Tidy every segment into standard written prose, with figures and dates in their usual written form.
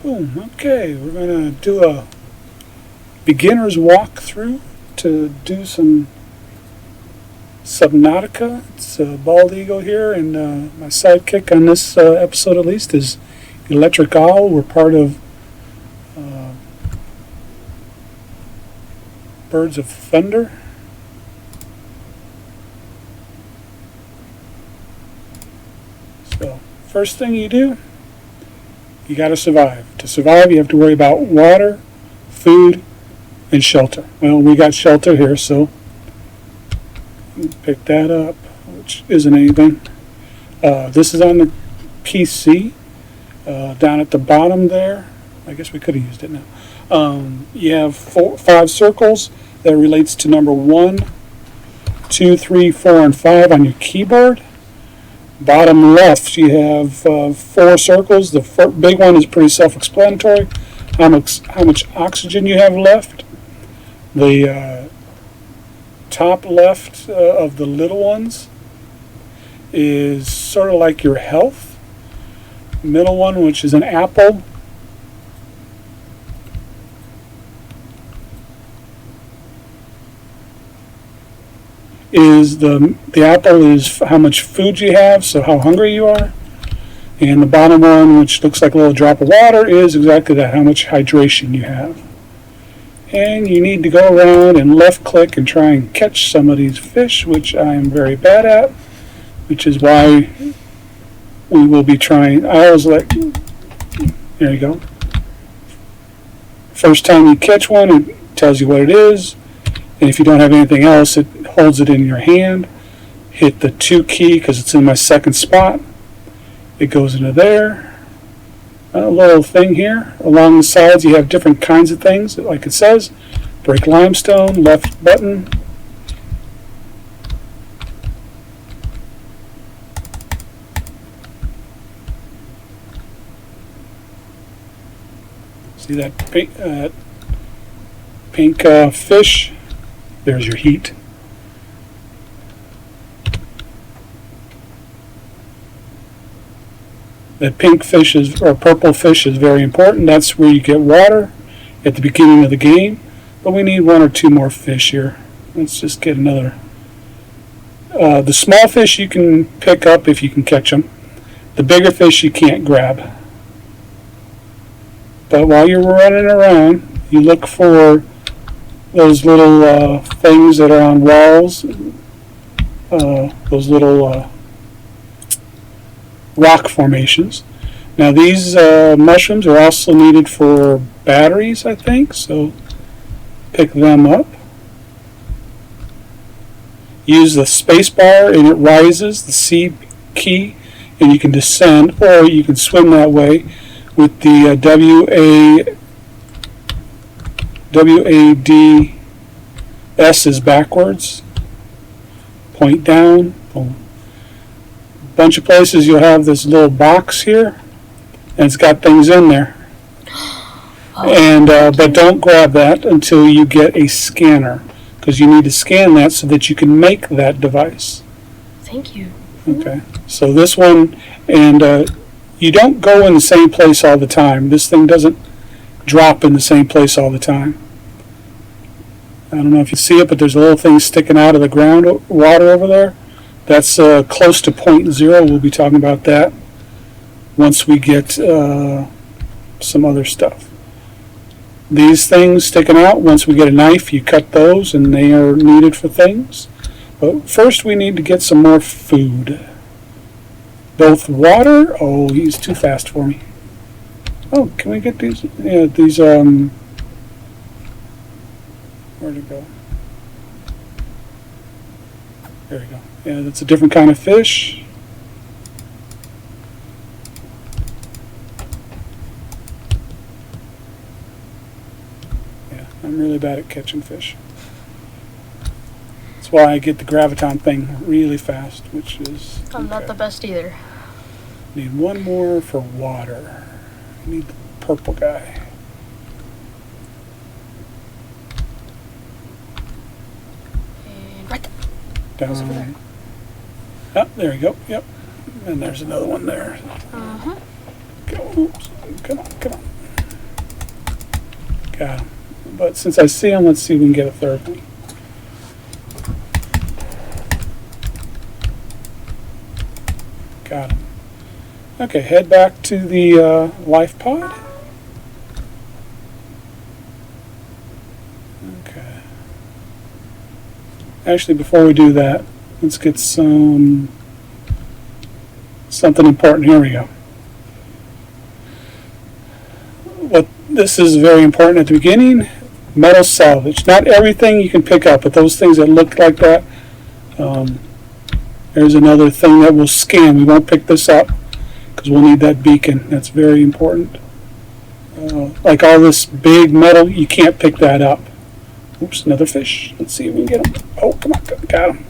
Boom. Okay, we're going to do a beginner's walkthrough to do some Subnautica. It's BaldEagle here, and my sidekick on this episode at least is Electric Owl. We're part of Birds of Thunder. So, first thing you do, you got to survive. To survive, you have to worry about water, food, and shelter. Well, we got shelter here, so pick that up, which isn't anything. This is on the PC. Down at the bottom there, I guess we could have used it now. You have 5 circles that relates to number 1, 2, 3, 4, and 5 on your keyboard. Bottom left, you have 4 circles. The big one is pretty self-explanatory. How much oxygen you have left. The top left of the little ones is sort of like your health. Middle one, which is an apple, is the apple is how much food you have, so how hungry you are. And the bottom one, which looks like a little drop of water, is exactly that, how much hydration you have. And you need to go around and left click and try and catch some of these fish, which I am very bad at, which is why we will be trying. I always like, there you go. First time you catch one, it tells you what it is. And if you don't have anything else, it holds it in your hand. Hit the 2 key because it's in my second spot. It goes into there. A little thing here. Along the sides, you have different kinds of things. Like it says, break limestone, left button. See that pink fish? There's your heat. That pink fish or purple fish is very important. That's where you get water at the beginning of the game. But we need 1 or 2 more fish here. Let's just get another. The small fish you can pick up if you can catch them. The bigger fish you can't grab. But while you're running around, you look for those little things that are on walls, those little rock formations. Now these mushrooms are also needed for batteries, I think, so pick them up. Use the space bar and it rises, the C key, and you can descend, or you can swim that way with the WAD S is backwards. Point down. Boom. Bunch of places you'll have this little box here, and it's got things in there. And but don't grab that until you get a scanner, because you need to scan that so that you can make that device. Thank you. Okay. So this one, and you don't go in the same place all the time. This thing doesn't drop in the same place all the time. I don't know if you see it, but there's a little thing sticking out of the ground water over there. That's close to 0.0. We'll be talking about that once we get some other stuff. These things sticking out, once we get a knife, you cut those, and they are needed for things. But first we need to get some more food. Both water. Oh, he's too fast for me. Oh, can we get these? Yeah, these, where'd it go? There we go. Yeah, that's a different kind of fish. Yeah, I'm really bad at catching fish. That's why I get the graviton thing really fast, which is... I'm not the best either. Need 1 more for water. I need the purple guy. And right Down. Oh, there we go. Yep. And there's another one there. Uh-huh. Go. Oops. Come on, come on. Got him. But since I see him, let's see if we can get a third one. Got him. Okay, head back to the life pod. Okay. Actually, before we do that, let's get something important. Here we go. This is very important at the beginning. Metal salvage. Not everything you can pick up, but those things that look like that. There's another thing that we'll scan. We won't pick this up because we'll need that beacon. That's very important. Like all this big metal, you can't pick that up. Oops, another fish. Let's see if we can get him. Oh, come on, got him.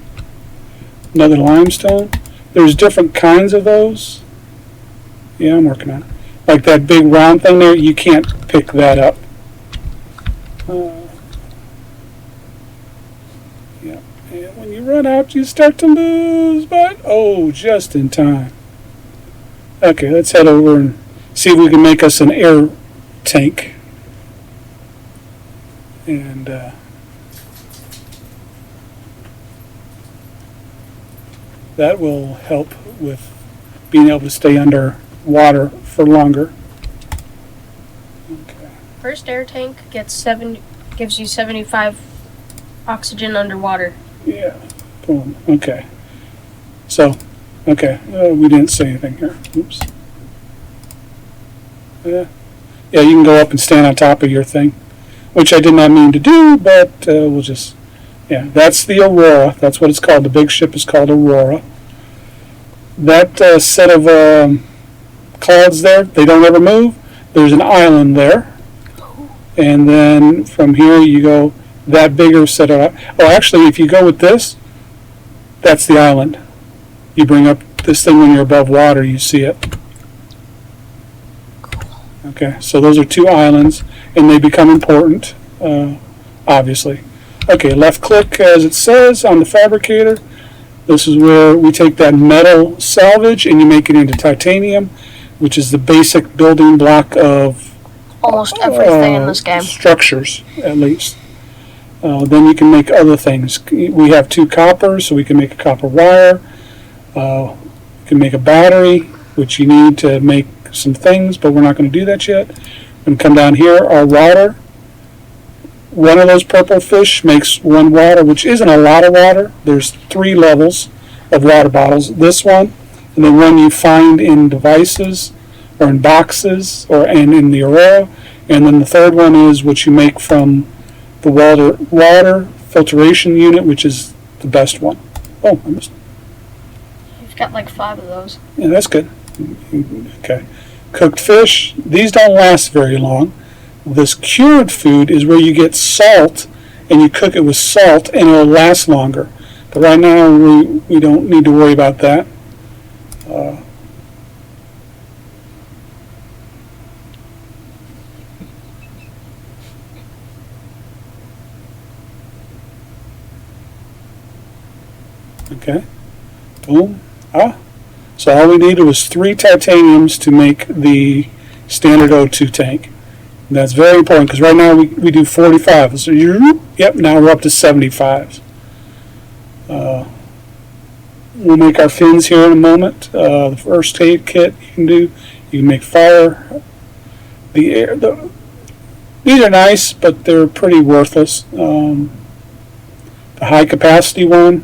Another limestone. There's different kinds of those. Yeah, I'm working on it. Like that big round thing there, you can't pick that up. Yeah, and when you run out, you start to lose, but oh, just in time. Okay, let's head over and see if we can make us an air tank. And that will help with being able to stay under water for longer. Okay. First air tank gives you 75 oxygen underwater. Yeah. Boom. Okay. So, okay. We didn't say anything here. Oops. Yeah, you can go up and stand on top of your thing, which I did not mean to do, but we'll just, yeah, that's the Aurora. That's what it's called. The big ship is called Aurora. That set of clouds there, they don't ever move. There's an island there. And then from here you go that bigger set of, oh, actually, if you go with this, that's the island. You bring up this thing when you're above water, you see it. Okay, so those are two islands, and they become important, obviously. Okay, left click, as it says, on the fabricator. This is where we take that metal salvage and you make it into titanium, which is the basic building block of Almost everything in this game. Structures, at least. Then you can make other things. We have 2 copper, so we can make a copper wire. You can make a battery, which you need to make some things, but we're not going to do that yet. And come down here, our water. One of those purple fish makes 1 water, which isn't a lot of water. There's 3 levels of water bottles. This one, and then one you find in devices or in boxes and in the Aurora. And then the third one is what you make from the water filtration unit, which is the best one. Oh, I missed. You've got like 5 of those. Yeah, that's good. Okay. Cooked fish, these don't last very long. This cured food is where you get salt and you cook it with salt and it'll last longer. But right now we don't need to worry about that. Okay. Boom. So all we needed was 3 titaniums to make the standard O2 tank. And that's very important because right now we do 45. So yep, now we're up to 75. We'll make our fins here in a moment. The first aid kit you can do. You can make fire. These are nice, but they're pretty worthless. The high capacity one,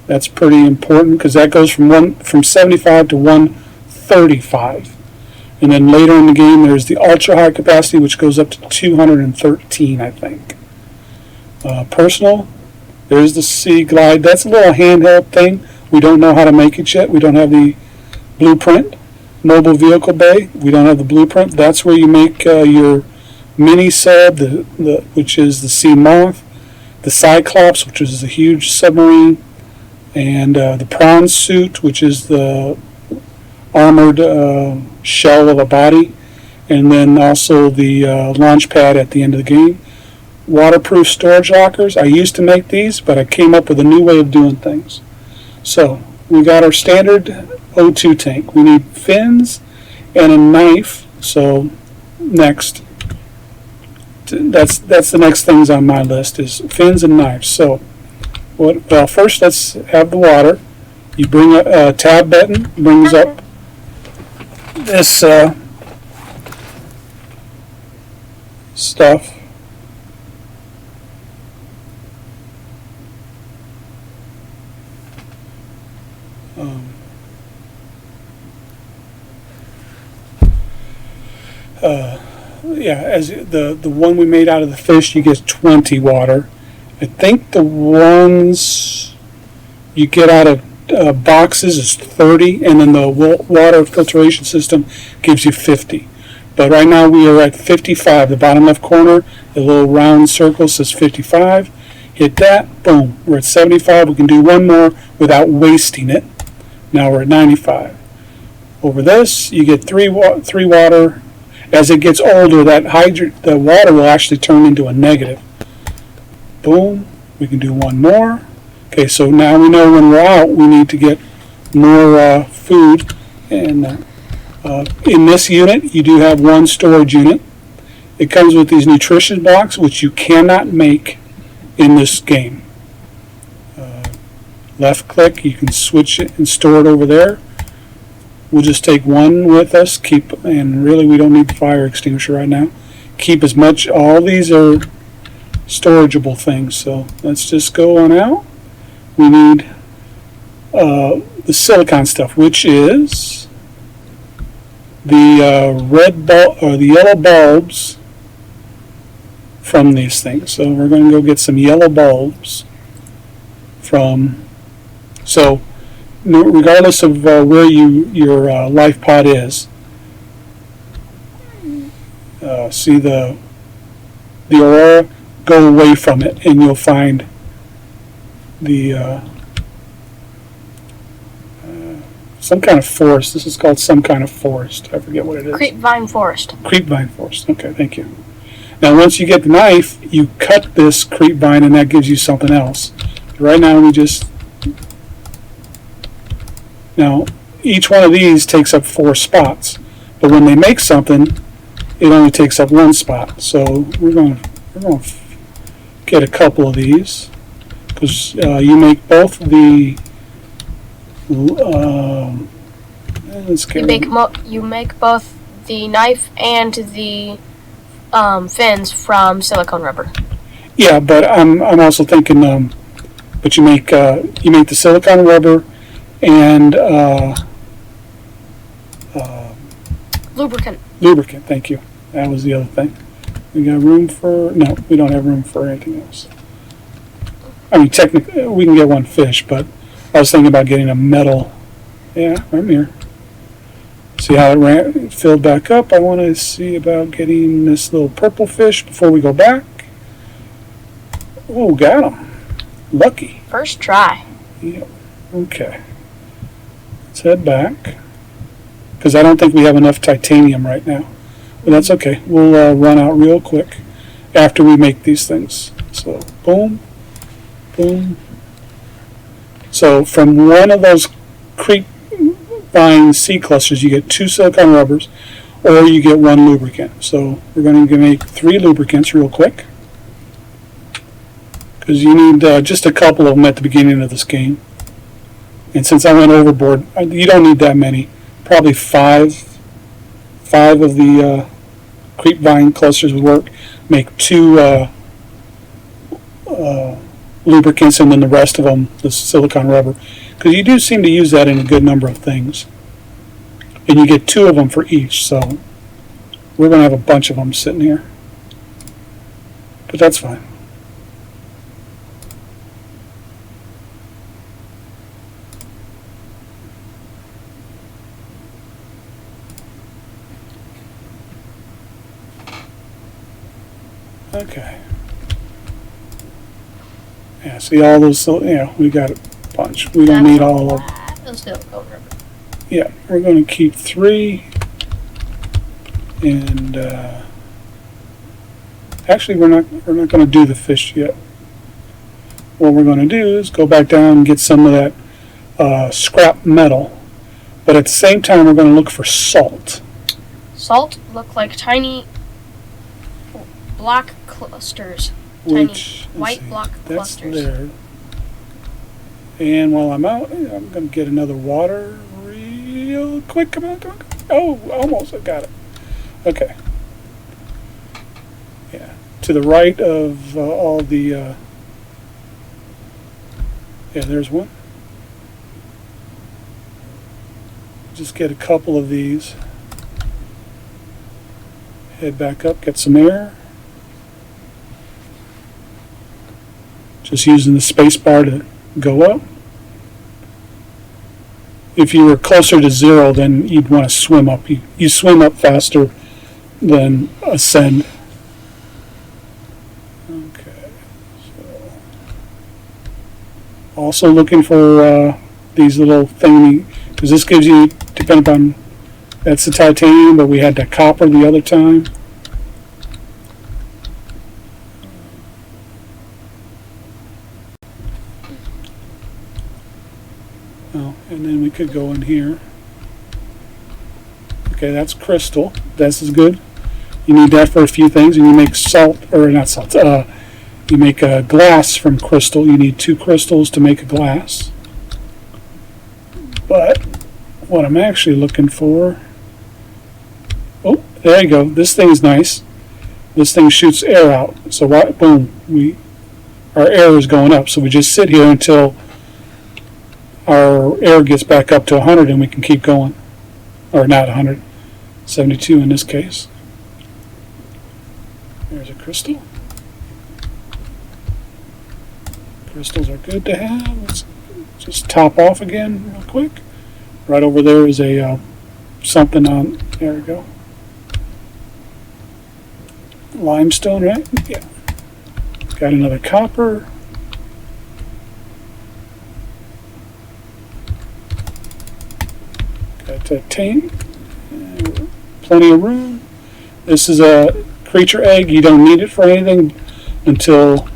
that's pretty important because that goes from 75 to 135. And then later in the game, there's the ultra high capacity, which goes up to 213, I think. Personal, there's the Sea Glide. That's a little handheld thing. We don't know how to make it yet. We don't have the blueprint. Mobile vehicle bay, we don't have the blueprint. That's where you make your mini sub, which is the Sea Moth, the Cyclops, which is a huge submarine, and the prawn suit, which is the armored shell of a body, and then also the launch pad at the end of the game. Waterproof storage lockers. I used to make these, but I came up with a new way of doing things. So we got our standard O2 tank. We need fins and a knife. So next, that's the next things on my list is fins and knives. So, well, first let's have the water. You bring a tab button, brings up this stuff. Yeah, as the one we made out of the fish, you get 20 water. I think the ones you get out of boxes is 30, and then the water filtration system gives you 50. But right now we are at 55. The bottom left corner, the little round circle says 55. Hit that, boom, we're at 75. We can do one more without wasting it. Now we're at 95. Over this, you get three water. As it gets older, the water will actually turn into a negative. Boom. We can do one more. Okay, so now we know when we're out, we need to get more food. And in this unit, you do have one storage unit. It comes with these nutrition blocks, which you cannot make in this game. Left click, you can switch it and store it over there. We'll just take one with us, and really we don't need the fire extinguisher right now. Keep as much, all these are storageable things, so let's just go on out. We need the silicone stuff, which is the the yellow bulbs from these things. So we're going to go get some yellow bulbs so regardless of where your life pod is, see the aurora, go away from it, and you'll find the some kind of forest. This is called some kind of forest. I forget what it is. Creepvine forest. Creepvine forest. Okay, thank you. Now, once you get the knife, you cut this creepvine, and that gives you something else. Right now, Now, each one of these takes up 4 spots, but when they make something, it only takes up 1 spot. So we're going to get a couple of these, because you make both the you make both the knife and the fins from silicone rubber. Yeah, but I'm also thinking, but you make the silicone rubber and lubricant. Lubricant, thank you. That was the other thing. We got room for, no, we don't have room for anything else. I mean, technically, we can get one fish, but I was thinking about getting a metal. Yeah, right here. See how it filled back up? I want to see about getting this little purple fish before we go back. Oh, got him. Lucky. First try. Yep. Okay. Let's head back, because I don't think we have enough titanium right now. But that's okay. We'll run out real quick after we make these things. So, boom, boom. So from one of those creepvine seed clusters, you get 2 silicone rubbers, or you get 1 lubricant. So we're going to make 3 lubricants real quick, because you need just a couple of them at the beginning of this game. And since I went overboard, you don't need that many. Probably 5 of the creepvine clusters would work. Make 2 lubricants, and then the rest of them, the silicone rubber. Because you do seem to use that in a good number of things. And you get 2 of them for each, so we're going to have a bunch of them sitting here. But that's fine. Okay. Yeah, see all those, we got a bunch. We don't need all of them. Yeah, we're going to keep 3. And actually, we're not going to do the fish yet. What we're going to do is go back down and get some of that scrap metal. But at the same time, we're going to look for salt. Salt look like tiny block clusters. Which, Tiny white block that's clusters. there. And while I'm out, I'm going to get another water real quick. Come on, come on, come on. Oh, almost. I got it. Okay. Yeah. To the right of all the... yeah, there's one. Just get a couple of these. Head back up, get some air. Just using the space bar to go up. If you were closer to zero, then you'd want to swim up. You swim up faster than ascend. Okay. So also looking for these little thingy, because this gives you, depending on, that's the titanium, but we had the copper the other time. Oh, and then we could go in here. Okay, that's crystal. This is good. You need that for a few things. And you make salt, or not salt, you make a glass from crystal. You need 2 crystals to make a glass. But what I'm actually looking for... Oh, there you go. This thing is nice. This thing shoots air out. So, boom, our air is going up. So we just sit here until our air gets back up to 100 and we can keep going. Or not 100, 72 in this case. There's a crystal. Crystals are good to have. Let's just top off again real quick. Right over there is a something on, there we go. Limestone, right? Yeah. Got another copper. Got a tank. Plenty of room. This is a creature egg. You don't need it for anything until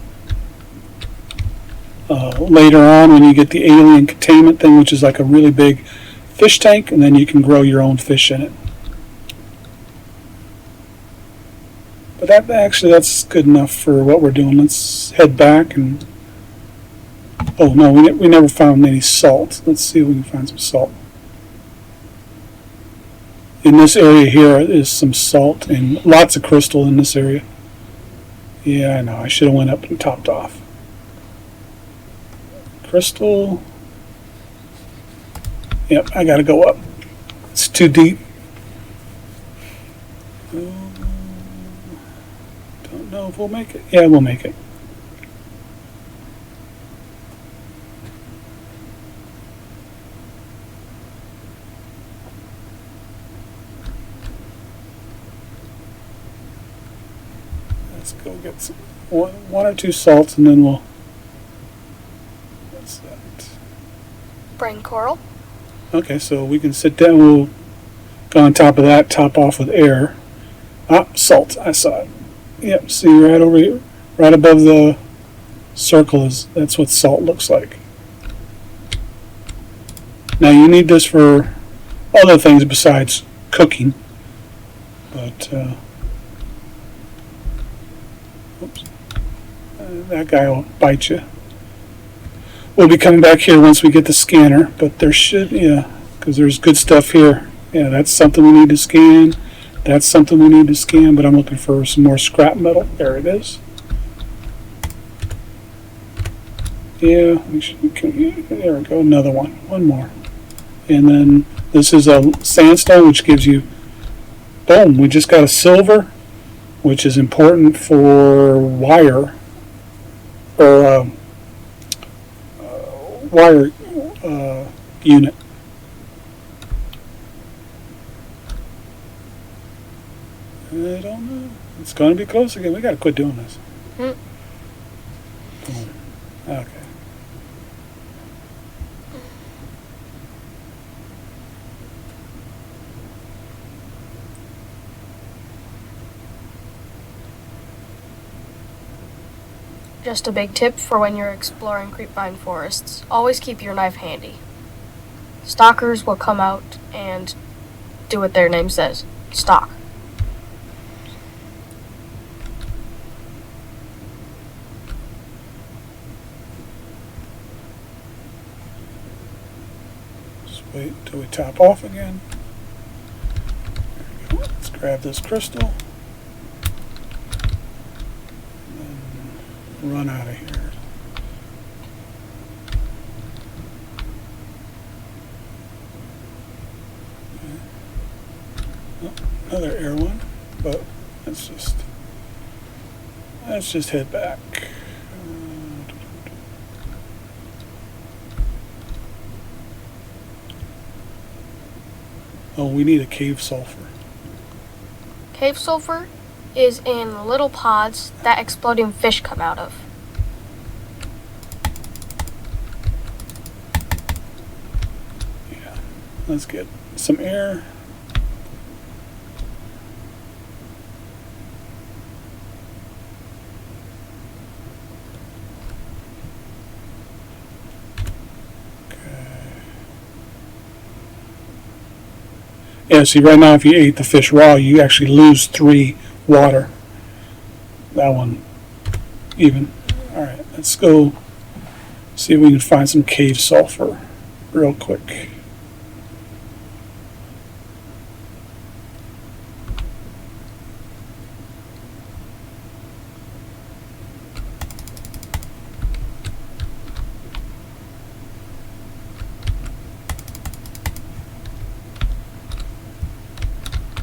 later on when you get the alien containment thing, which is like a really big fish tank, and then you can grow your own fish in it. But that's good enough for what we're doing. Let's head back and... Oh no, we never found any salt. Let's see if we can find some salt. In this area here is some salt and lots of crystal in this area. Yeah, I know. I should have went up and topped off. Crystal. Yep, I gotta go up. It's too deep. Don't know if we'll make it. Yeah, we'll make it. Let's go get some one or 2 salts, and then we'll... What's that? Brain coral. Okay, so we can sit down. We'll go on top of that, top off with air. Ah, salt. I saw it. Yep, see right over here, right above the circle that's what salt looks like. Now you need this for other things besides cooking, but oops, that guy will bite you. We'll be coming back here once we get the scanner, but there should, yeah, because there's good stuff here. Yeah, that's something we need to scan. That's something we need to scan, but I'm looking for some more scrap metal. There it is. Yeah, there we go, another one. One more. And then this is a sandstone, which gives you, boom, we just got a silver, which is important for wire, or wire unit. I don't know. It's going to be close again. We got to quit doing this. Boom. Okay. Just a big tip for when you're exploring creepvine forests. Always keep your knife handy. Stalkers will come out and do what their name says. Stalk. Wait until we top off again. There we go. Let's grab this crystal. And run out of here. Another air one, but let's just head back. Oh, we need a cave sulfur. Cave sulfur is in little pods that exploding fish come out of. Yeah, let's get some air. Yeah, see, right now if you ate the fish raw, you actually lose 3 water. That one, even. Alright, let's go see if we can find some cave sulfur real quick.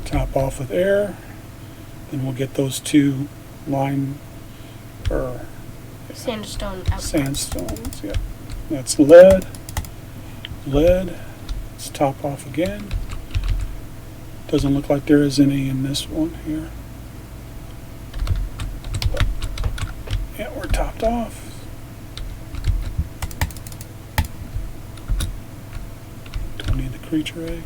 Top off with air, then we'll get those 2 lime or Sandstone out. sandstones. Yeah, that's lead. Let's top off again. Doesn't look like there is any in this one here. But, yeah, we're topped off. Don't need the creature egg.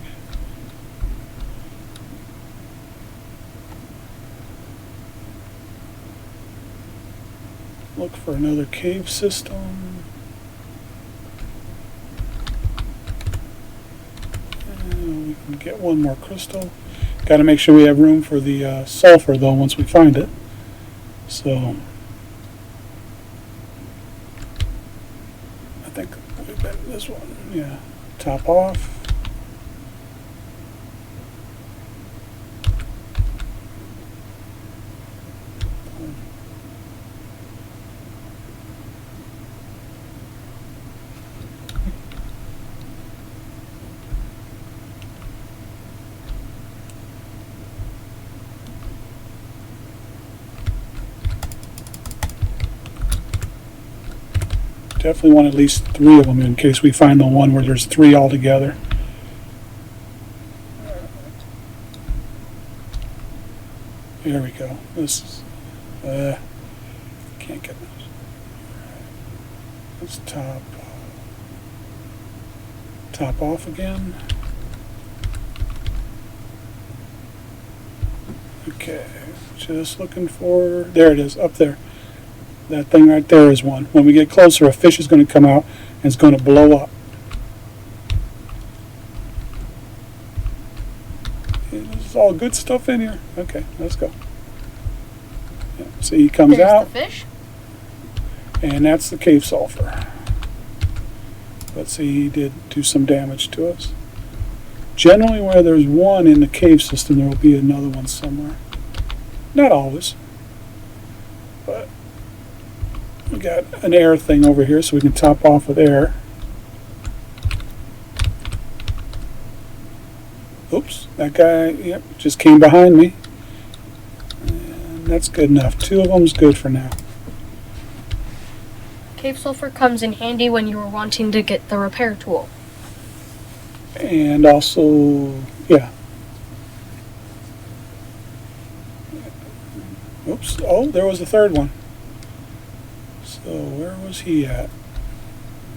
Look for another cave system. And we can get one more crystal. Got to make sure we have room for the sulfur though once we find it. So I think we've got this one. Yeah, top off. Definitely want at least 3 of them in case we find the one where there's 3 altogether. Here we go. This is, can't get this. Let's top off again. Okay, just looking for, there it is, up there. That thing right there is one. When we get closer, a fish is going to come out and it's going to blow up. There's all good stuff in here. Okay, let's go. Yeah, see, he comes There's out. the fish. And that's the cave sulfur. Let's see, he did do some damage to us. Generally, where there's one in the cave system, there will be another one somewhere. Not always. But we got an air thing over here, so we can top off with air. Oops, that guy, yep, just came behind me. And that's good enough. 2 of them's good for now. Cave sulfur comes in handy when you are wanting to get the repair tool. And also, yeah. Oops, oh, there was a 3rd one. So where was he at?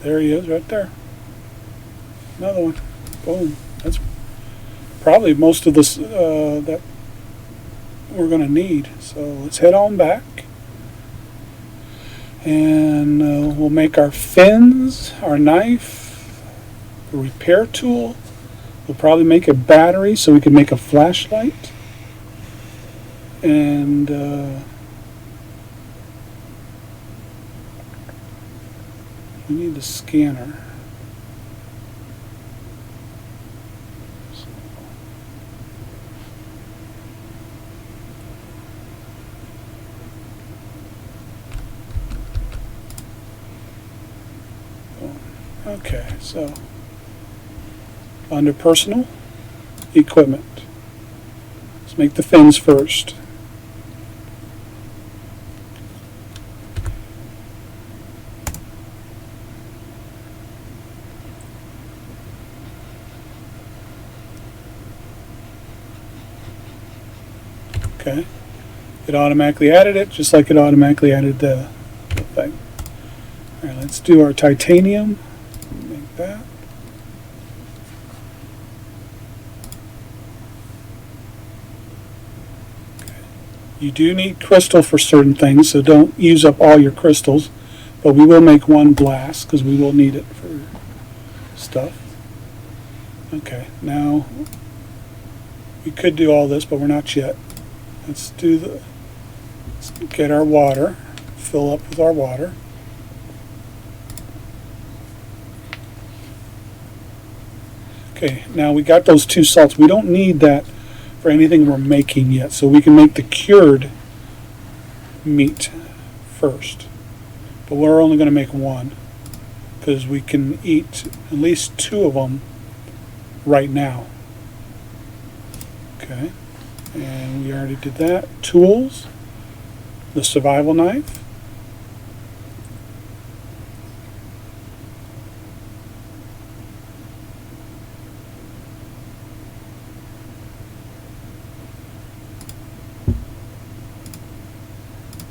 There he is, right there. Another one. Boom. That's probably most of this that we're going to need. So let's head on back. And we'll make our fins, our knife, a repair tool. We'll probably make a battery so we can make a flashlight. And we need the scanner. Okay, so under personal equipment, let's make the fins first. Okay, it automatically added it, just like it automatically added the thing. All right, let's do our titanium. Make that. Okay. You do need crystal for certain things, so don't use up all your crystals. But we will make one glass because we will need it for stuff. Okay, now we could do all this, but we're not yet. Let's get our water, fill up with our water. Okay, now we got those two salts. We don't need that for anything we're making yet, so we can make the cured meat first. But we're only going to make one because we can eat at least two of them right now. Okay. And we already did that. Tools, the survival knife.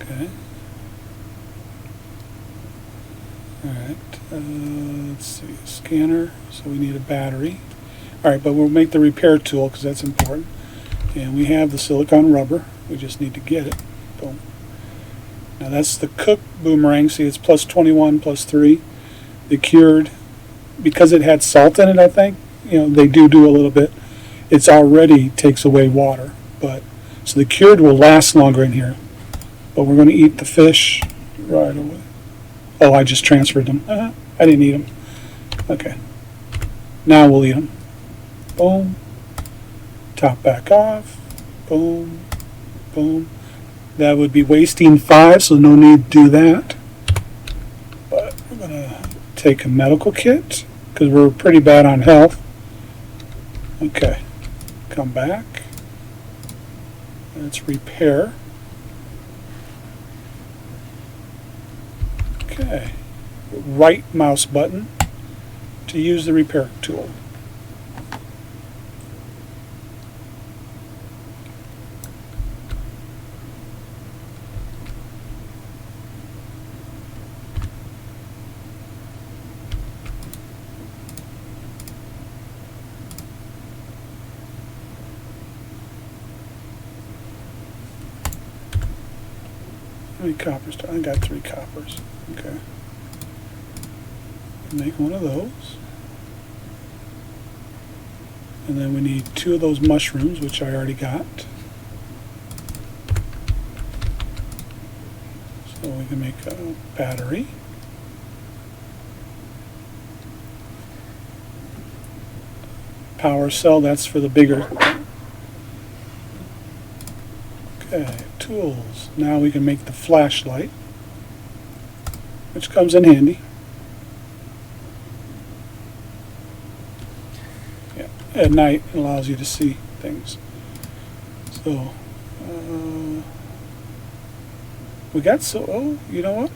Okay. Alright, let's see, scanner, so we need a battery. Alright, but we'll make the repair tool because that's important. And we have the silicone rubber. We just need to get it. Boom. Now that's the cooked boomerang. See, it's plus 21, plus 3. The cured, because it had salt in it, I think, they do a little bit. It's already takes away water. So the cured will last longer in here. But we're going to eat the fish right away. Oh, I just transferred them. I didn't eat them. Okay. Now we'll eat them. Boom. Top back off. Boom. Boom. That would be wasting 5, so no need to do that. But we're going to take a medical kit because we're pretty bad on health. Okay. Come back. Let's repair. Okay. Right mouse button to use the repair tool. How many coppers? I got 3 coppers. Okay. Make one of those. And then we need 2 of those mushrooms, which I already got. So we can make a battery. Power cell, that's for the bigger. Okay, tools. Now we can make the flashlight, which comes in handy. Yeah, at night it allows you to see things. So we got you know what?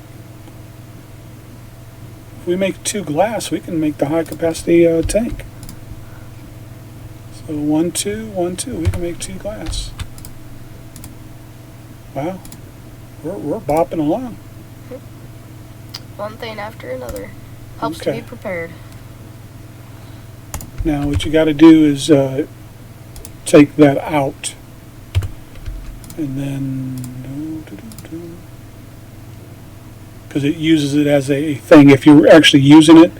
If we make 2 glass, we can make the high capacity tank. So 1, 2, 1, 2. We can make 2 glass. Wow, we're bopping along. One thing after another. Helps to be prepared. Now what you got to do is take that out. And then, because it uses it as a thing. If you're actually using it,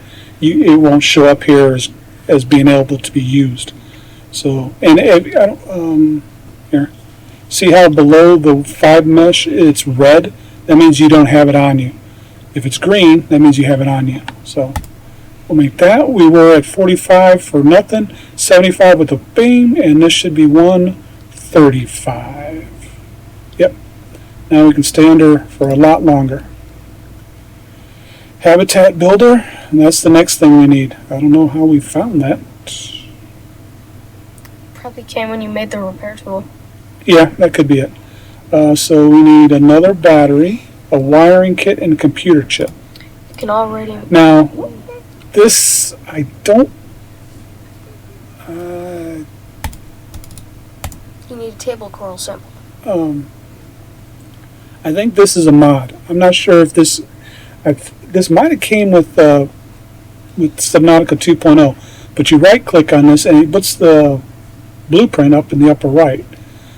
it won't show up here as being able to be used. So, and here. See how below the 5 mesh it's red? That means you don't have it on you. If it's green, that means you have it on you. So we'll make that. We were at 45 for nothing, 75 with a beam, and this should be 135. Yep. Now we can stay under for a lot longer. Habitat builder. and that's the next thing we need. I don't know how we found that. Probably came when you made the repair tool. Yeah, that could be it. So we need another battery, a wiring kit, and a computer chip. You can already. Now, this, I don't... You need a table coral sample. I think this is a mod. I'm not sure if this... this might have came with Subnautica 2.0, but you right-click on this and it puts the blueprint up in the upper right.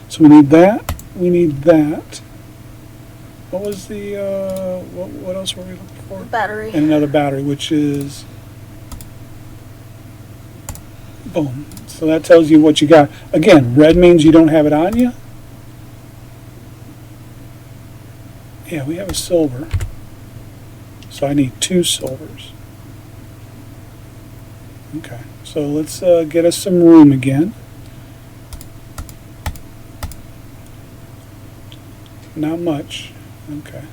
So we need that. We need that. What was the... what else were we looking for? Battery. And another battery, which is... Boom. So that tells you what you got. Again, red means you don't have it on you. Yeah, we have a silver. So I need 2 silvers. Okay, so let's get us some room again. Not much. Okay.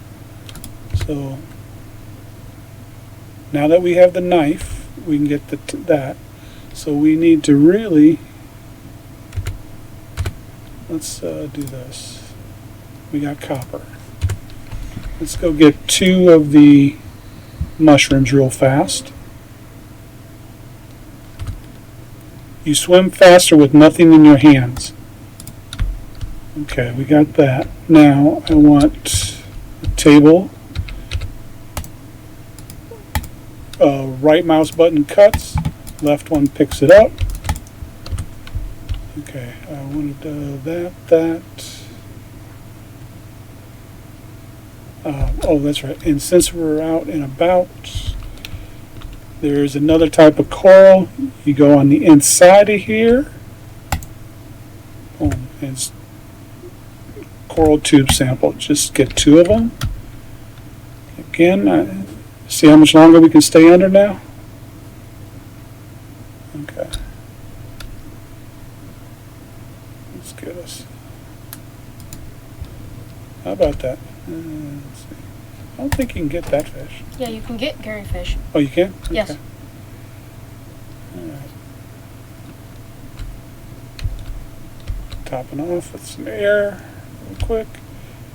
So now that we have the knife, we can get that. So we need to really, let's do this. We got copper. Let's go get 2 of the mushrooms real fast. You swim faster with nothing in your hands. Okay, we got that. Now I want a table. Right mouse button cuts. Left one picks it up. Okay, I wanted that. Oh, that's right. And since we're out and about, there's another type of coral. You go on the inside of here. Boom. It's coral tube sample. Just get 2 of them. Again, see how much longer we can stay under now? Okay. Let's get us. How about that? Let's see. I don't think you can get that fish. Yeah, you can get Gary fish. Oh, you can? Okay. Yes. All right. Topping off with some air real quick.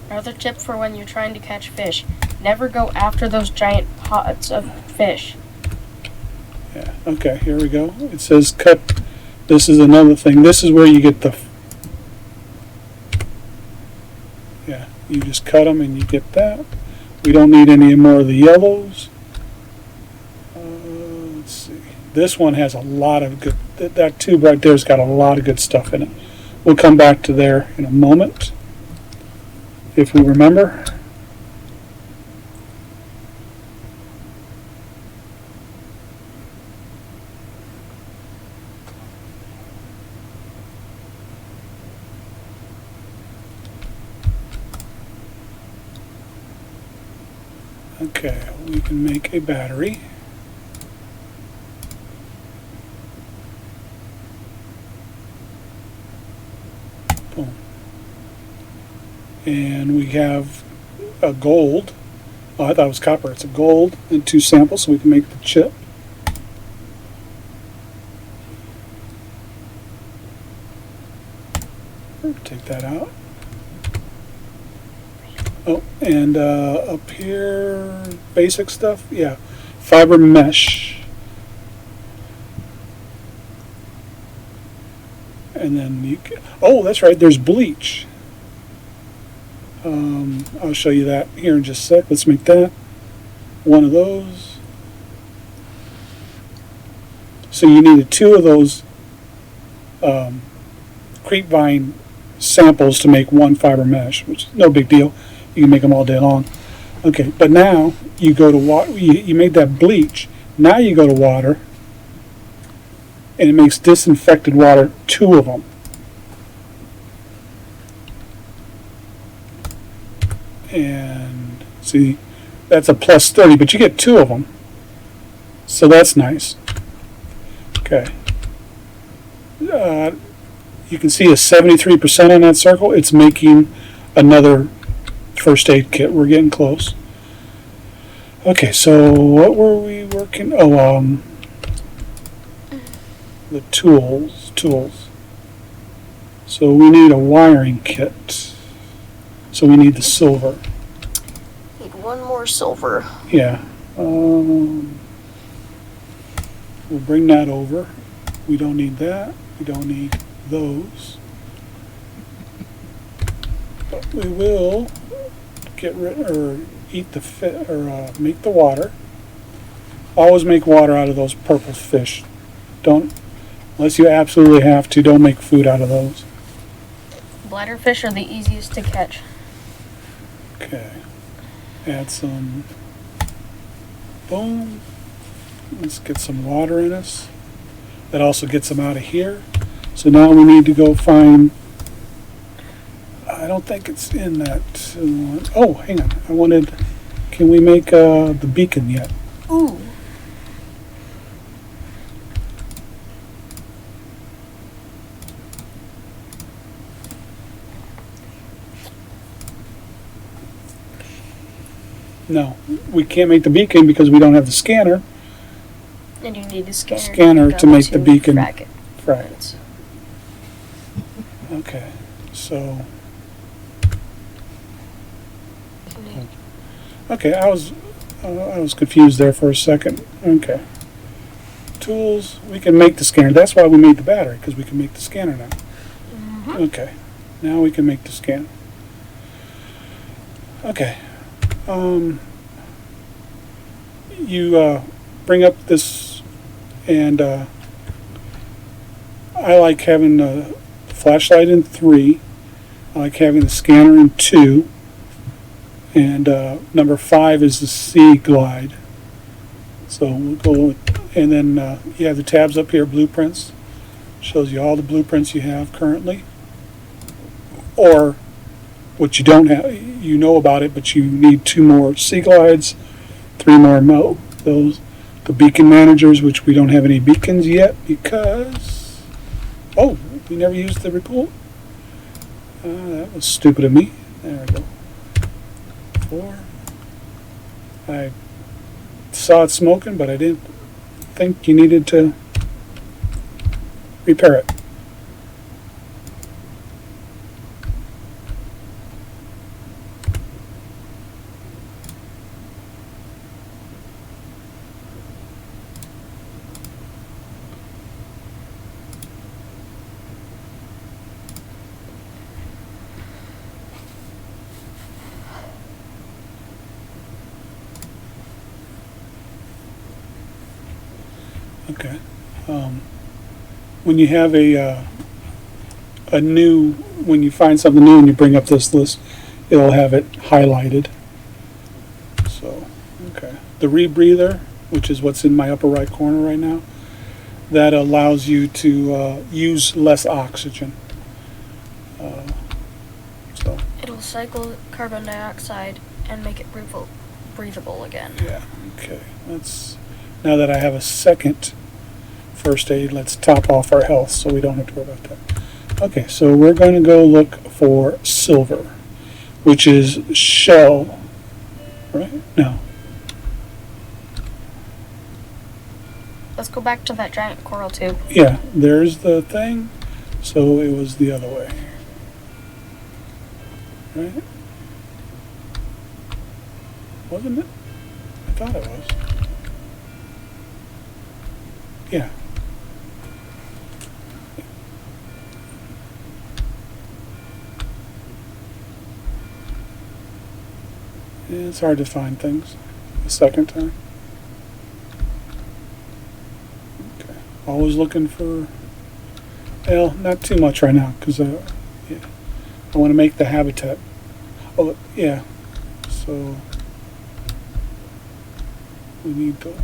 Another tip for when you're trying to catch fish. Never go after those giant pods of fish. Yeah, okay, here we go. It says cut. This is another thing. This is where you get the... Yeah, you just cut them and you get that. We don't need any more of the yellows. Let's see. This one has a lot of good... That tube right there's got a lot of good stuff in it. We'll come back to there in a moment, if we remember. Okay, we can make a battery. Boom. And we have a gold. Oh, I thought it was copper. It's a gold and 2 samples, so we can make the chip. Take that out. Oh, and up here, basic stuff, yeah, fiber mesh. And then you can, oh, that's right, there's bleach. I'll show you that here in just a sec. Let's make that one of those. So you needed 2 of those creep vine samples to make 1 fiber mesh, which is no big deal. You can make them all day long. Okay, but now you go to water. You made that bleach. Now you go to water, and it makes disinfected water, 2 of them. And see, that's a plus 30, but you get 2 of them. So that's nice. Okay. You can see a 73% on that circle. It's making another first aid kit. We're getting close. Okay, so what were we working? Oh, the tools. So we need a wiring kit. So we need the silver. Need one more silver. Yeah. We'll bring that over. We don't need that. We don't need those. But we will get rid or eat the fish or make the water. Always make water out of those purple fish. Don't, unless you absolutely have to, don't make food out of those. Bladderfish are the easiest to catch. Okay. Add some. Boom. Let's get some water in us. That also gets them out of here. So now we need to go find. I don't think it's in that. Oh, hang on. I wanted. Can we make the beacon yet? Ooh. No, we can't make the beacon because we don't have the scanner. And you need a scanner. Scanner to make the beacon. Fragments. Okay, so. Okay, I was confused there for a second. Okay. Tools, we can make the scanner. That's why we made the battery, because we can make the scanner now. Mm-hmm. Okay, now we can make the scanner. Okay. You bring up this, and I like having the flashlight in 3. I like having the scanner in 2. And number 5 is the sea glide. So we'll go with, and then you have the tabs up here, blueprints. Shows you all the blueprints you have currently. Or what you don't have, you know about it, but you need 2 more sea glides, 3 more those, the beacon managers, which we don't have any beacons yet because, oh, we never used the report. That was stupid of me. There we go. 4. I saw it smoking, but I didn't think you needed to repair it. Okay. When you have a new, when you find something new and you bring up this list, it'll have it highlighted. So, okay. The rebreather, which is what's in my upper right corner right now, that allows you to use less oxygen. So. It'll cycle carbon dioxide and make it breathable again. Yeah. Okay. Now that I have a second first aid, let's top off our health so we don't have to worry about that. Okay, so we're going to go look for silver, which is shell, right? No. Let's go back to that giant coral tube. Yeah, there's the thing. So it was the other way. Right? Wasn't it? I thought it was. Yeah. It's hard to find things the second time. Okay. Always looking for, well, not too much right now because yeah, I want to make the habitat. Oh, yeah. So we need to.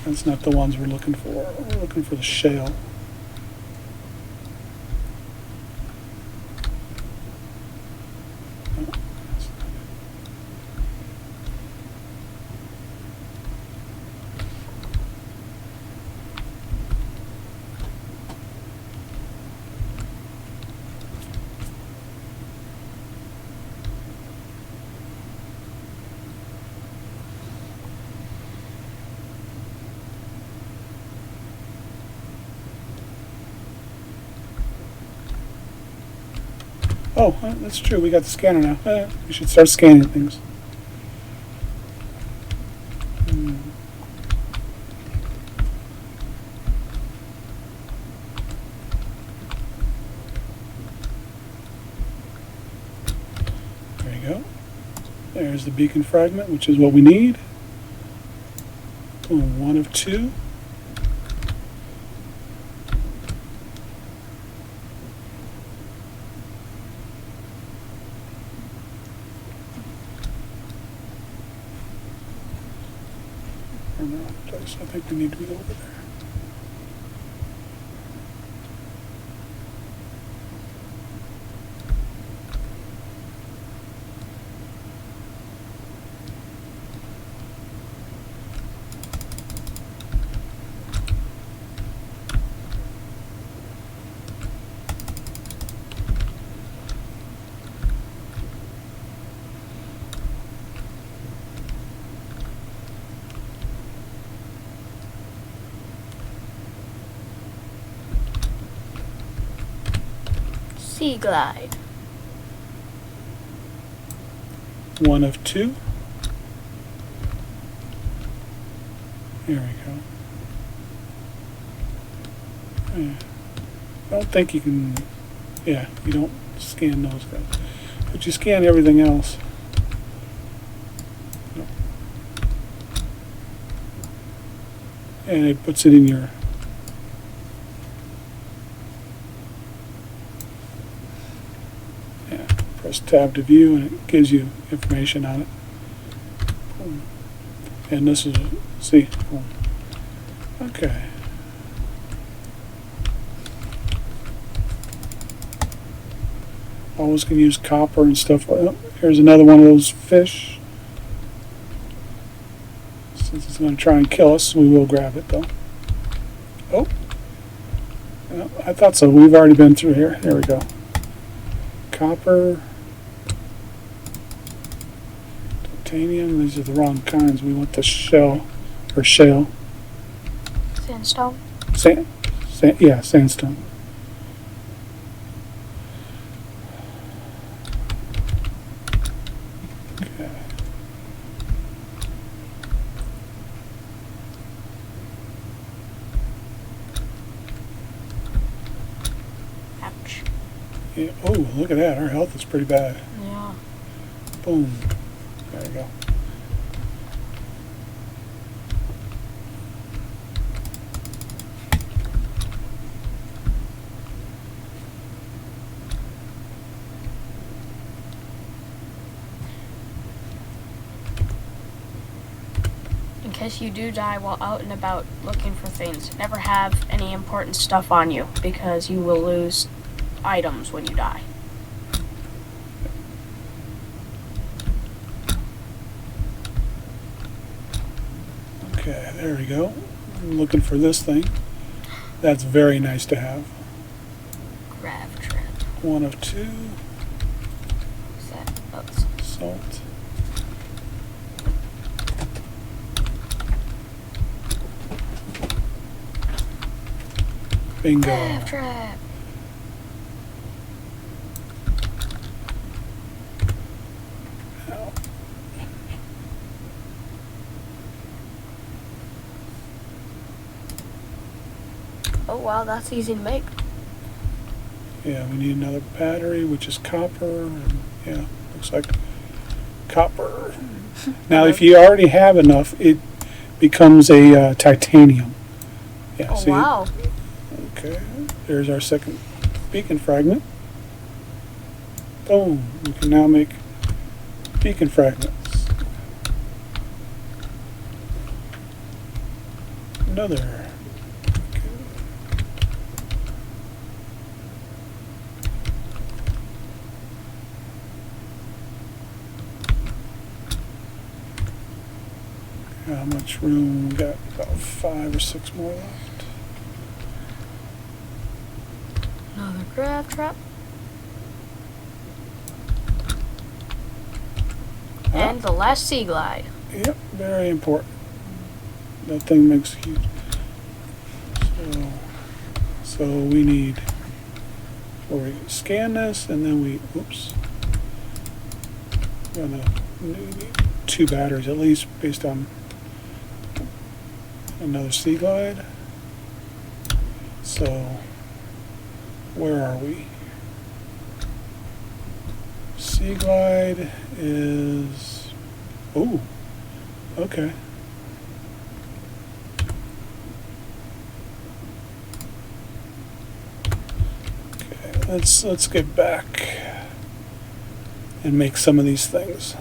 That's not the ones we're looking for. We're looking for the shale. Oh, that's true. We got the scanner now. We should start scanning things. There you go. There's the beacon fragment, which is what we need. Boom, 1 of 2. I think we need to be over there. Sea glide. 1 of 2. There we go. Yeah. I don't think you can. Yeah, you don't scan those guys, but you scan everything else. Nope. And it puts it in your. Press tab to view and it gives you information on it. Boom. And this is, see, boom. Okay. Always can use copper and stuff. Oh, here's another one of those fish. Since it's going to try and kill us, we will grab it though. Oh. Well, I thought so. We've already been through here. There we go. Copper. Titanium, these are the wrong kinds. We want the shell, or shale. Sandstone. Yeah, sandstone. Okay. Ouch. Yeah. Oh, look at that. Our health is pretty bad. Yeah. Boom. There we go. In case you do die while out and about looking for things, never have any important stuff on you because you will lose items when you die. Okay, there we go. I'm looking for this thing. That's very nice to have. Grav trap. 1 of 2. What's that? Oh, it's Salt. Bingo. grav trap. Oh wow, that's easy to make. Yeah, we need another battery, which is copper. And yeah, looks like copper. Now, if you already have enough, it becomes a titanium. Yeah, Oh see? wow. Okay, there's our second beacon fragment. Boom, we can now make beacon fragments. Another. How much room? We got about 5 or 6 more left. Another grav trap. And the last sea glide. Yep, very important. That thing makes huge. So we need where we scan this, and then we, oops, we're gonna need 2 batteries at least based on another sea glide. So where are we? Sea glide is, oh, okay. Let's get back and make some of these things.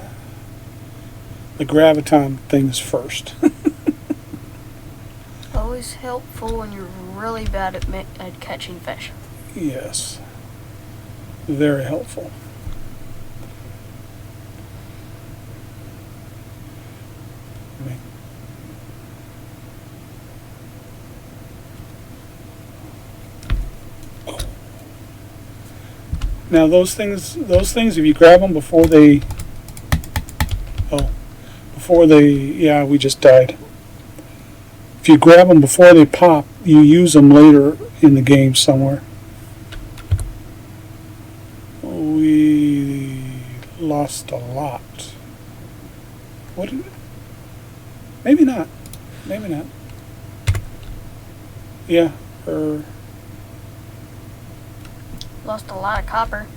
The graviton things first. Always helpful when you're really bad at catching fish. Yes. Very helpful. Now those things, if you grab them before they, yeah, we just died. If you grab them before they pop, you use them later in the game somewhere. We lost a lot. What? Maybe not. Maybe not. Yeah. Lost a lot of copper.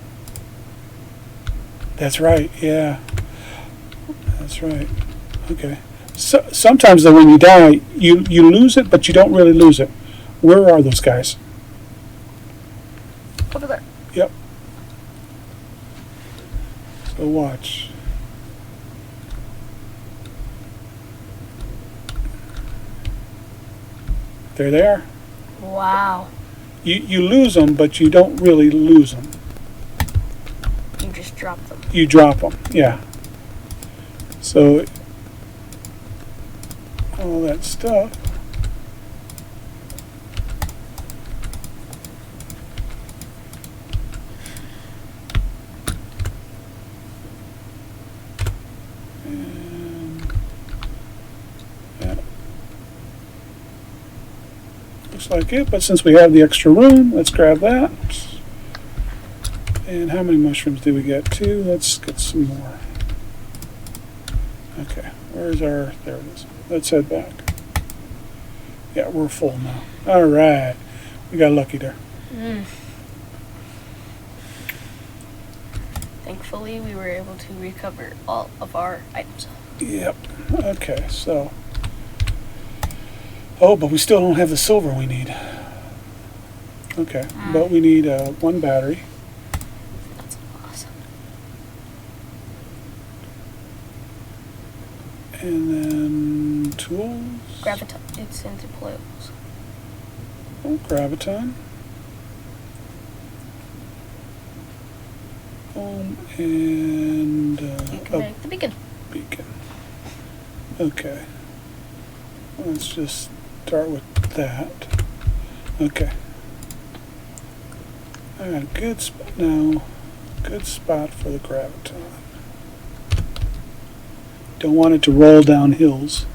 That's right. Yeah. That's right. Okay. So, sometimes though, when you die, you lose it, but you don't really lose it. Where are those guys? Over there. Yep. So watch. There they are. Wow. You lose them, but you don't really lose them. You just drop them. You drop them, yeah. So all that stuff. And yeah. Looks like it, but since we have the extra room, let's grab that. And how many mushrooms do we get? 2. Let's get some more. Okay, where's our, there it is. Let's head back. Yeah, we're full now. All right, we got lucky there. Thankfully, we were able to recover all of our items. Yep, okay, so. Oh, but we still don't have the silver we need. Okay, but we need 1 battery. That's awesome. And then tools. Graviton. It's in deployables. Oh, graviton. And You can make the beacon. Beacon. Okay. Let's just start with that. Okay. I got a good spot now. Good spot for the graviton. Don't want it to roll down hills.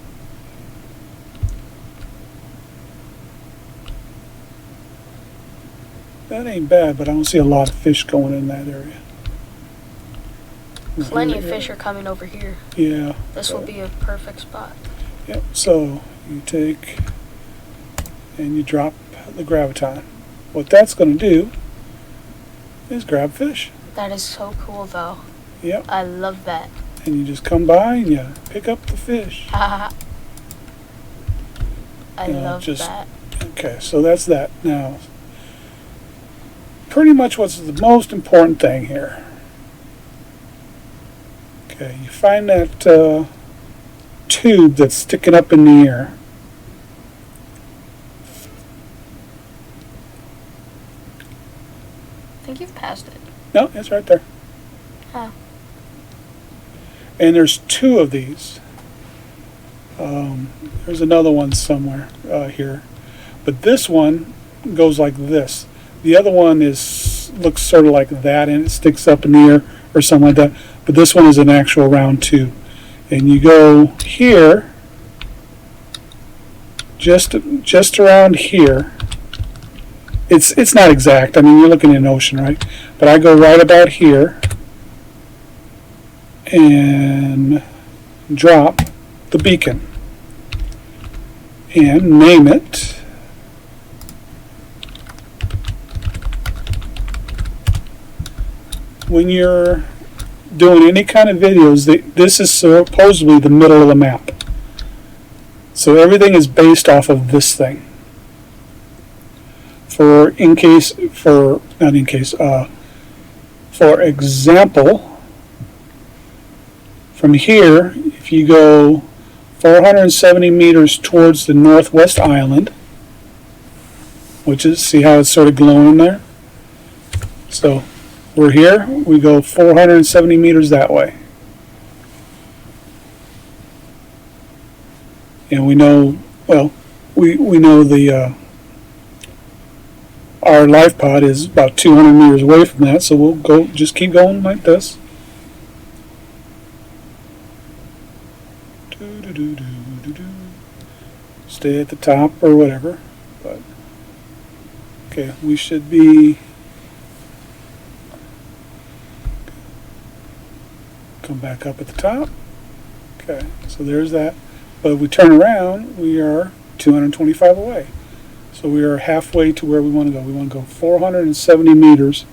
That ain't bad, but I don't see a lot of fish going in that area. Plenty of fish are coming over here. Yeah. This will be a perfect spot. Yep, so you take and you drop the graviton. What that's going to do is grab fish. That is so cool, though. Yep. I love that. And you just come by and you pick up the fish. I love that. Okay, so that's that. Now, pretty much what's the most important thing here. Okay, you find that tube that's sticking up in the air. I think you've passed it. No, it's right there. Oh. And there's 2 of these. There's another one somewhere here. But this one goes like this. The other one looks sort of like that, and it sticks up in the air or something like that. But this one is an actual round tube. And you go here, just around here. It's not exact. I mean, you're looking at an ocean, right? But I go right about here and drop the beacon and name it when you're doing any kind of videos. This is supposedly the middle of the map, so everything is based off of this thing. For example, from here, if you go 470 meters towards the northwest island, which is, see how it's sort of glowing there? So we're here, we go 470 meters that way. And we know, well, we know our life pod is about 200 meters away from that, so we'll go, just keep going like this. Stay at the top or whatever, but okay, we should be, come back up at the top. Okay, so there's that. But if we turn around, we are 225 away. So we are halfway to where we want to go. We want to go 470 meters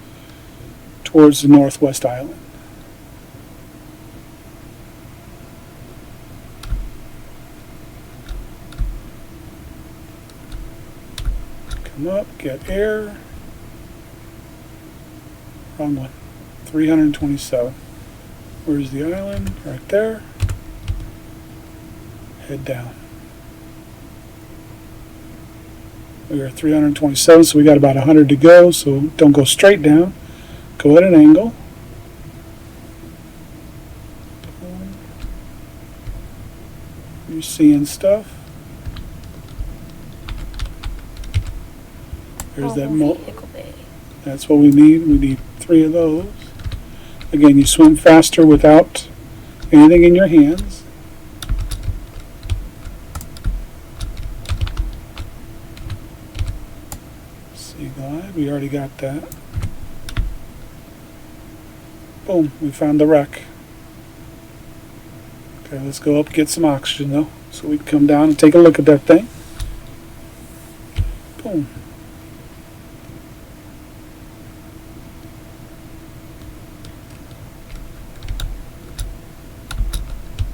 towards the northwest island. Come up, get air. Wrong one. 327. Where's the island? Right there. Head down. We are 327, so we got about 100 to go, so don't go straight down. Go at an angle. You're seeing stuff. There's that that's what we need. We need 3 of those. Again, you swim faster without anything in your hands. Sea glide, we already got that. Boom, we found the wreck. Okay, let's go up, get some oxygen though, so we can come down and take a look at that thing. Boom.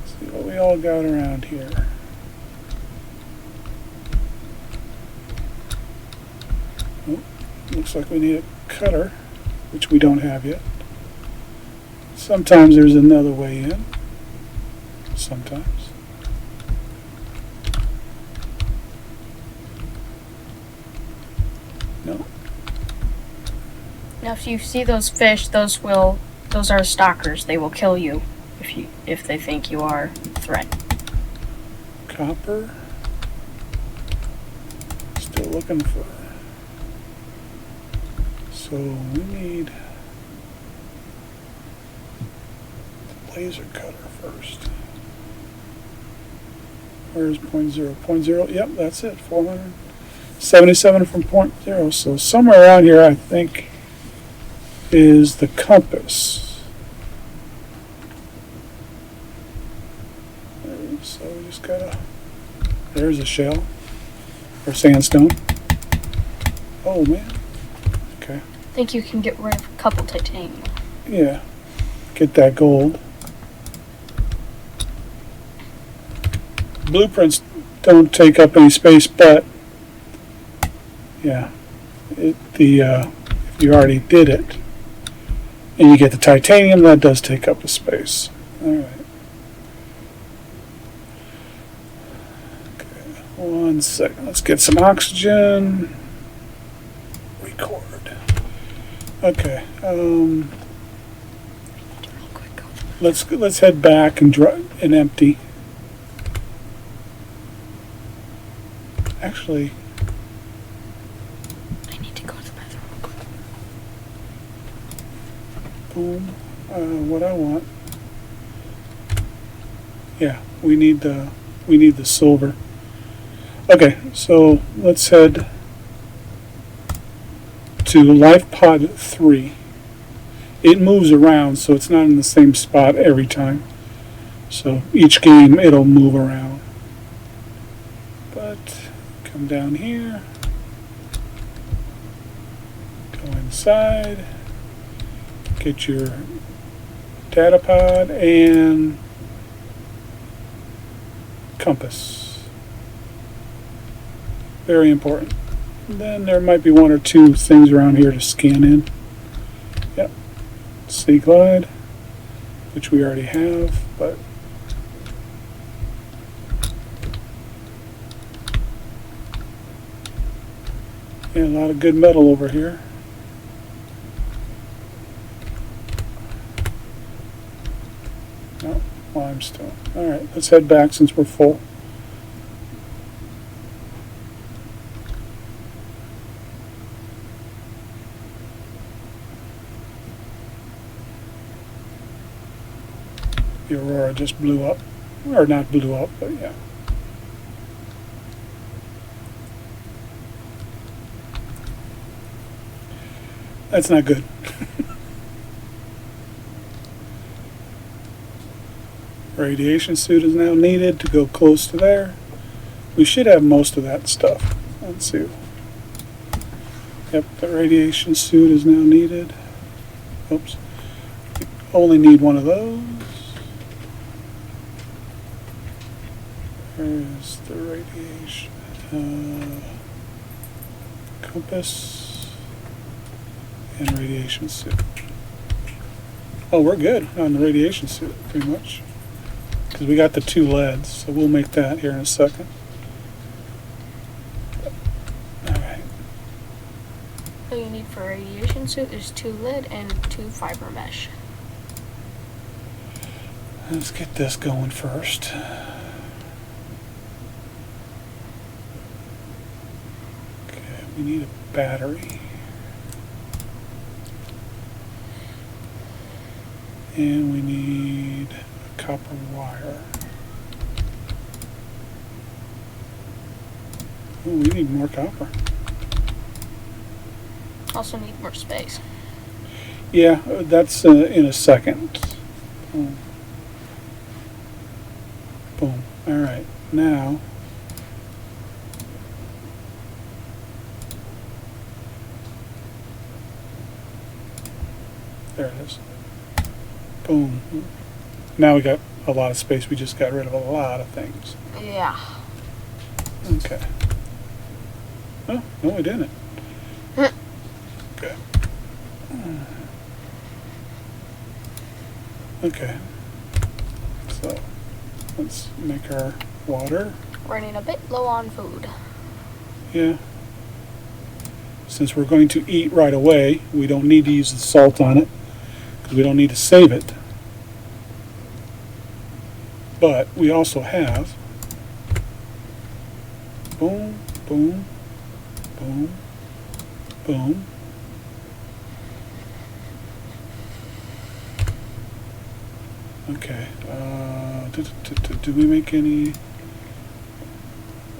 See what we all got around here. Oh, looks like we need a cutter, which we don't have yet. Sometimes there's another way in. Sometimes. No. Now, if you see those fish, those are stalkers. They will kill you if they think you are a threat. Copper. Still looking for. So we need the laser cutter first. Where's point zero? Point zero? Yep, that's it. 477 from point zero. So somewhere around here, I think, is the compass. So we just gotta. There's a shell or sandstone. Oh man. Okay. I think you can get rid of a couple titanium. Yeah. Get that gold. Blueprints don't take up any space, but yeah, if you already did it and you get the titanium, that does take up a space. All right. Okay, 1 second. Let's get some oxygen. Record. Okay. Let's head back and empty. Actually, I need to go to the bathroom real quick. boom. What I want. Yeah, we need the silver. Okay, so let's head to life pod 3. It moves around, so it's not in the same spot every time. So each game it'll move around. But come down here, go inside, get your data pod and compass. Very important. Then there might be one or two things around here to scan in. Yep. Sea glide, which we already have, but yeah, a lot of good metal over here. No, limestone. Alright, let's head back since we're full. The Aurora just blew up. Or not blew up, but yeah. That's not good. Radiation suit is now needed to go close to there. We should have most of that stuff. Let's see. Yep, the radiation suit is now needed. Oops. We only need one of those. Where's the radiation? Compass and radiation suit. Oh, we're good on the radiation suit, pretty much. Because we got the 2 leads, so we'll make that here in a second. Alright. All you need for a radiation suit is 2 lead and 2 fiber mesh. Let's get this going first. We need a battery. And we need a copper wire. Oh, we need more copper. Also need more space. Yeah, that's in a second. Boom. Boom. Alright, now there it is. Boom. Now we got a lot of space. We just got rid of a lot of things. Yeah. Okay. Oh, no, we didn't. Okay. Okay. So, let's make our water. Running a bit low on food. Yeah. Since we're going to eat right away, we don't need to use the salt on it because we don't need to save it. But we also have boom, boom, boom, boom. Okay. Did we make any?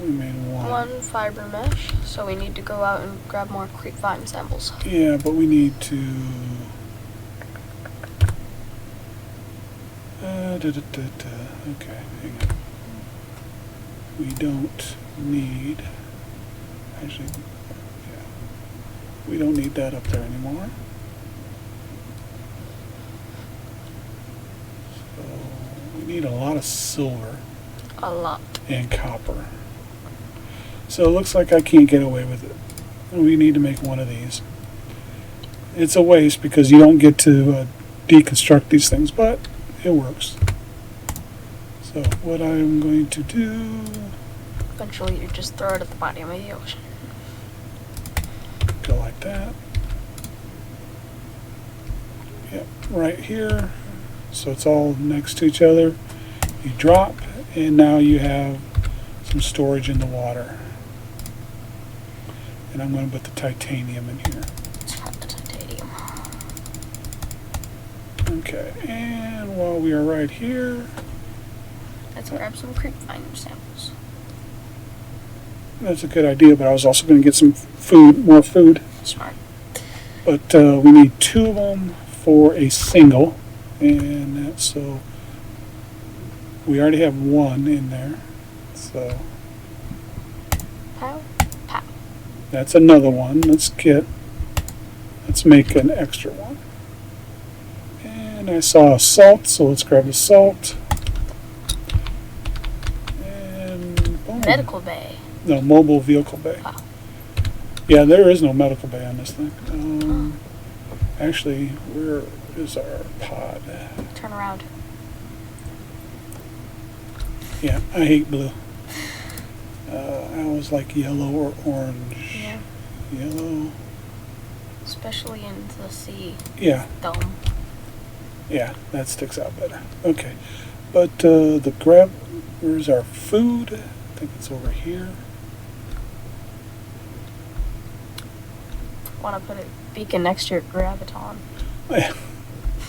We made one. 1 fiber mesh, so we need to go out and grab more creep vine samples. Yeah, but we need to. Okay, hang on. We don't need. Actually, yeah. We don't need that up there anymore. So we need a lot of silver. A lot. And copper. So it looks like I can't get away with it. We need to make one of these. It's a waste because you don't get to deconstruct these things, but it works. So what I'm going to do... Eventually you just throw it at the bottom of the ocean. Go like that. Yep, right here. So it's all next to each other. You drop, and now you have some storage in the water. And I'm going to put the titanium in here. Let's have the titanium. Okay, and while we are right here, Let's grab some creep vine samples. that's a good idea, but I was also going to get some food, more food. Smart. But we need 2 of them for a single, and that's so we already have 1 in there. So Pow, pow. that's another one. Let's make an extra one. And I saw salt, so let's grab the salt. And boom. Medical bay. No, mobile vehicle bay. Oh. Yeah, there is no medical bay on this thing. Actually, where is our pod? Turn around. Yeah, I hate blue. I always like yellow or orange. Yeah. Yellow. Especially in the sea. Yeah, Dome. yeah, that sticks out better. Okay, but where's our food? I think it's over here. Want to put a beacon next to your graviton. There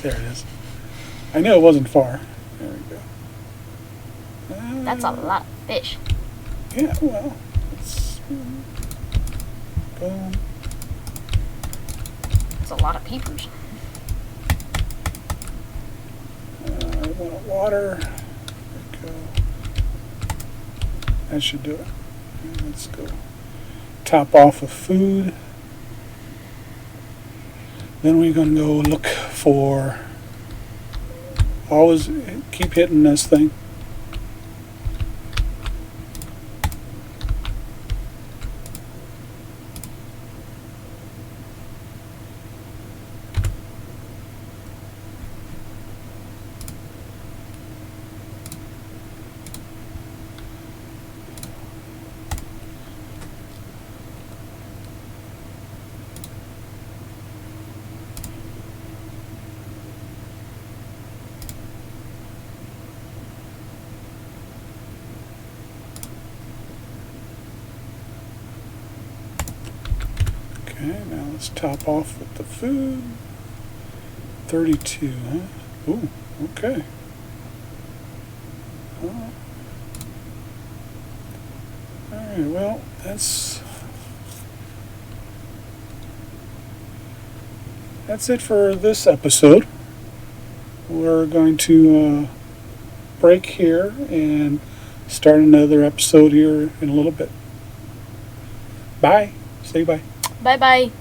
it is. I knew it wasn't far. There we go. That's a lot of fish. Yeah, well, it's boom. That's a lot of peepers. I want water. There we go. That should do it. Okay, let's go. Top off with food. Then we're going to go look for. Always keep hitting this thing. Okay, now let's top off with the food. 32, huh? Ooh, okay. Alright, well, that's it for this episode. We're going to break here and start another episode here in a little bit. Bye. Say bye. Bye bye.